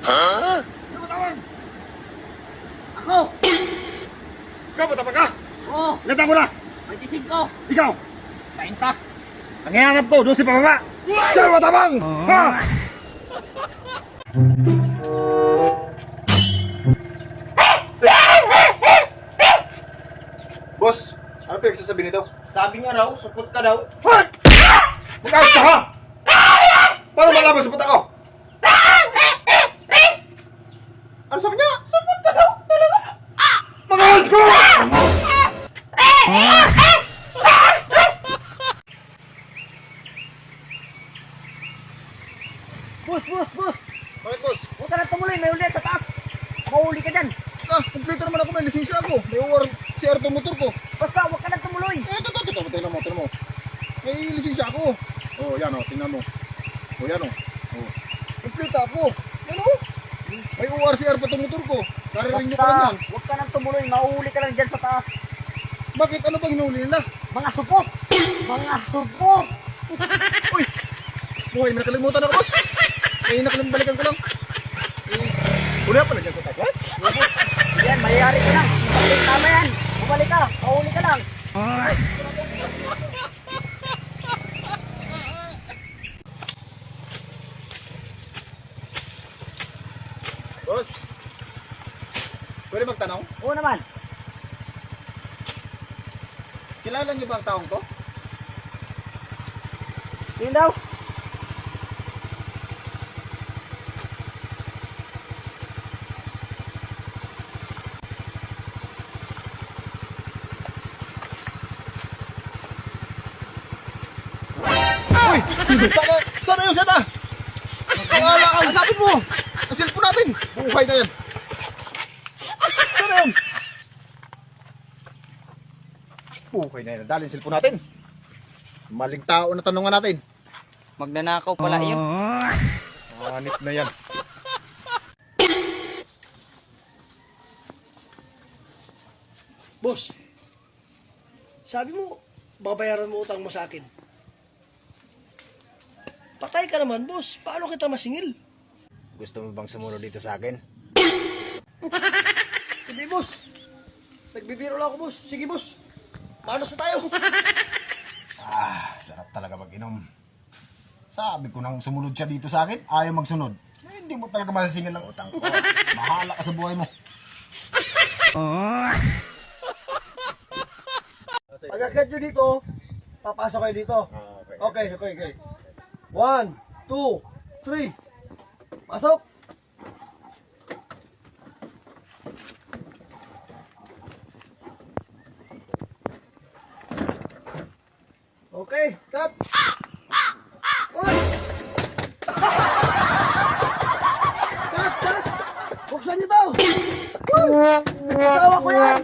Ha? Ako! Ikaw, matapang ka? Oo! Ilan ko na? 25! Ikaw? 30! Ang hihanap ko, 12 pababa. Siya, matapang! Ha? Boss, ano pa yung sasabi nito? Sabi niya raw, supot ka daw. What? Mag-out ka, ha? Paano malaman supot ako? Ano sabi niya? Supot ka daw! Talaga! Mag-out ko! Boss! Bakit, boss? Huwag ka na tumuloy, may ulit sa taas! Mahuli ka dyan! Kompleto naman ako, may lisensya ako. May OR CR to motor ko. Basta, huwag ka na tumuloy! Tingnan mo. May lisensya ako. Oh, yan o, tingnan mo. Oh, yan o. Oh. Kompleto ako. Yan o. May OR CR pa to motor ko. Karirin nyo pa lang yan. Basta, huwag ka na tumuloy, mahuli ka lang dyan sa taas! Bakit? Ano bang hinuli nila? Mga supot! Mga supot! Uy! Buhay, may nakalimutan ako, boss. May nakalimbalikan ko lang. Wala pala dyan sa taas. What? Yan, mayayari ka lang! Balik tama yan! Bumalik ka! Mahuli ka lang! Boss, pwede magtanong? Oo naman! Kilala niyo ba ang taong ko? Yun daw! Uy! Sana yun, sana! Wala ka, hanapin mo! Ang cellphone natin! Buhay na yan! Sana yun! Buhay na yan. Dali ang cellphone natin. Maling tao na tanungan natin. Magnanakaw pala yun. Hanip na yan. Boss, sabi mo, babayaran mo utang mo sa akin. Patay ka naman, boss. Paano kita masingil? Gusto mo bang sumunod dito sa akin? Hindi, boss. Nagbibiro lang ako, boss. Sige, boss. Manos na tayo. Sarap talaga mag-inom. Sabi ko nang sumunod siya dito sa akin, ayaw magsunod. Hindi mo talaga masasingil ng utang ko. Bahala ka sa buhay mo. Pagkakat nyo dito, papasok kayo dito. Okay. 1, 2, 3. Pasok. Okay, cut. Uy! Cut! Buksan niyo to! Tawa ko yan!